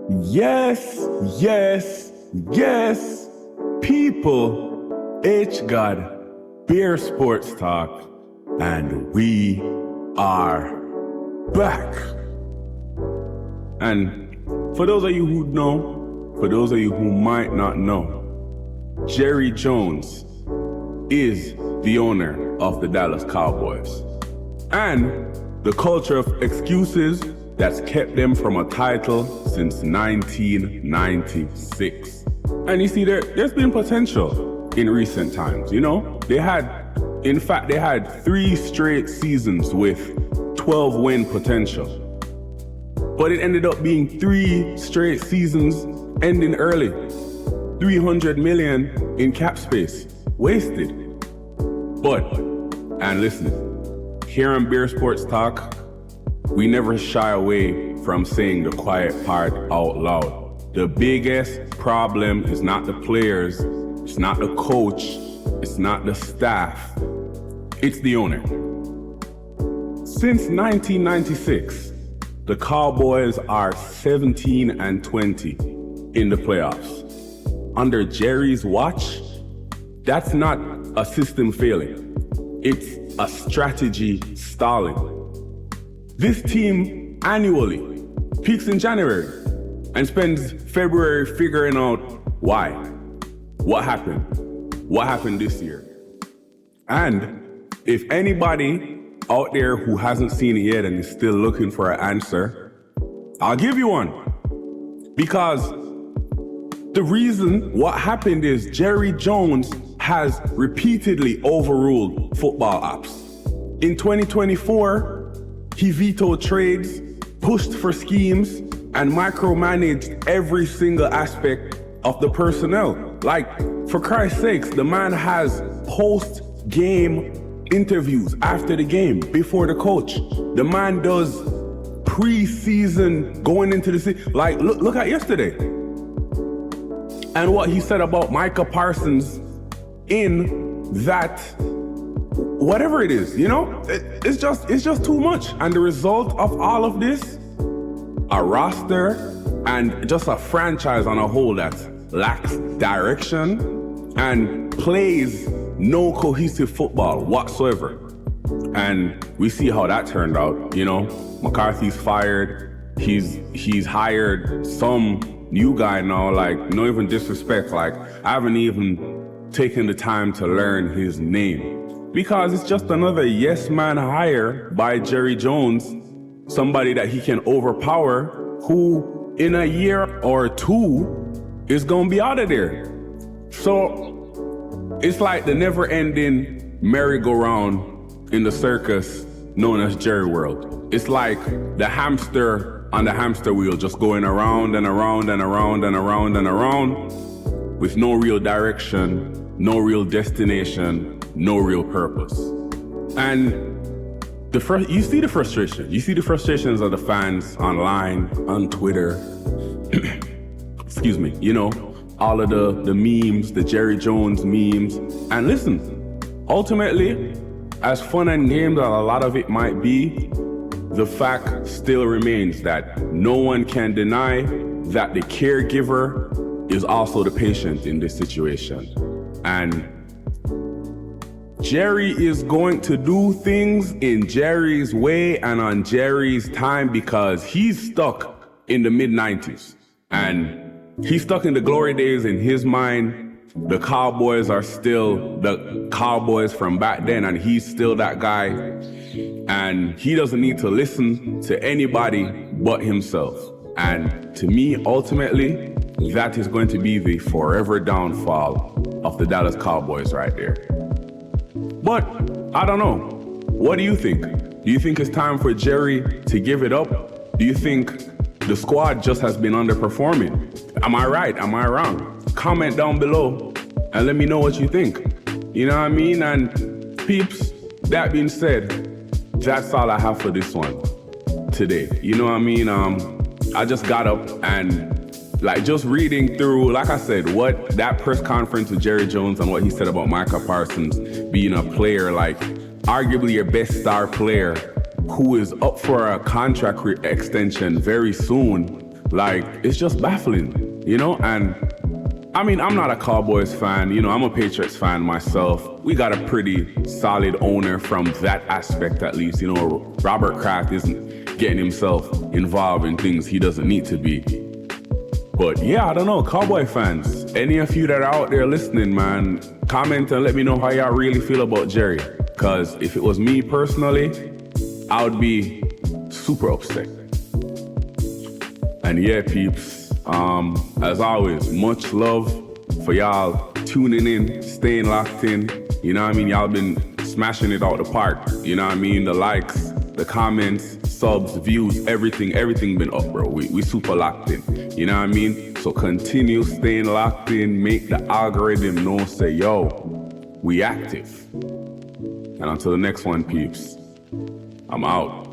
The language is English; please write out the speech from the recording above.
Yes, yes, yes. People, H God, Beer Sports Talk, and we are back. And for those of you who know, for those of you who might not know, Jerry Jones is the owner of the Dallas Cowboys. And the culture of excuses that's kept them from a title since 1996. And you see, there's been potential in recent times, you know? They had 3 straight seasons with 12-win potential. But it ended up being 3 straight seasons ending early. $300 million in cap space, wasted. But, and listen, here on Beer Sports Talk, we never shy away from saying the quiet part out loud. The biggest problem is not the players, it's not the coach, it's not the staff, it's the owner. Since 1996, the Cowboys are 17-20 in the playoffs. Under Jerry's watch, that's not a system failing. It's a strategy stalling. This team annually peaks in January and spends February figuring out why. What happened? What happened this year? And if anybody out there who hasn't seen it yet and is still looking for an answer, I'll give you one. Because the reason what happened is Jerry Jones has repeatedly overruled football ops. In 2024, he vetoed trades, pushed for schemes, and micromanaged every single aspect of the personnel. Like, for Christ's sakes, the man has post-game interviews after the game, before the coach. The man does pre-season going into the season. Like, look at yesterday. And what he said about Micah Parsons in that, whatever it is, you know, it's just too much. And the result of all of this, a roster and just a franchise on a whole that lacks direction and plays no cohesive football whatsoever. And we see how that turned out, you know. McCarthy's fired. He's hired some new guy now, like, no even disrespect, like, I haven't even taken the time to learn his name. Because it's just another yes man hire by Jerry Jones, somebody that he can overpower, who in a year or two is gonna be out of there. So it's like the never ending merry-go-round in the circus known as Jerry World. It's like the hamster on the hamster wheel, just going around and around and around and around and around with no real direction, no real destination, no real purpose. And you see the frustration. You see the frustrations of the fans online, on Twitter. Excuse me. You know, all of the memes, the Jerry Jones memes. And listen, ultimately, as fun and games as a lot of it might be, the fact still remains that no one can deny that the caregiver is also the patient in this situation. And Jerry is going to do things in Jerry's way and on Jerry's time, because he's stuck in the mid-90s. And he's stuck in the glory days in his mind. The Cowboys are still the Cowboys from back then, and he's still that guy. And he doesn't need to listen to anybody but himself. And to me, ultimately, that is going to be the forever downfall of the Dallas Cowboys right there. But I don't know. What do you think? Do you think it's time for Jerry to give it up? Do you think the squad just has been underperforming? Am I right? Am I wrong? Comment down below and let me know what you think. You know what I mean? And peeps, that being said, that's all I have for this one today. You know what I mean? I just got up and like just reading through, like I said, what that press conference with Jerry Jones and what he said about Micah Parsons being a player, like arguably your best star player who is up for a contract extension very soon. Like, it's just baffling, you know? And I mean, I'm not a Cowboys fan, you know, I'm a Patriots fan myself. We got a pretty solid owner from that aspect, at least. You know, Robert Kraft isn't getting himself involved in things he doesn't need to be. But yeah, I don't know, Cowboy fans, any of you that are out there listening, man, comment and let me know how y'all really feel about Jerry. Because if it was me personally, I would be super upset. And yeah, peeps, as always, much love for y'all tuning in, staying locked in. You know what I mean? Y'all been smashing it out the park. You know what I mean? The likes, the comments, subs, views, everything been up, bro. We super locked in. You know what I mean? So continue staying locked in. Make the algorithm know, say, yo, we active. And until the next one, peeps, I'm out.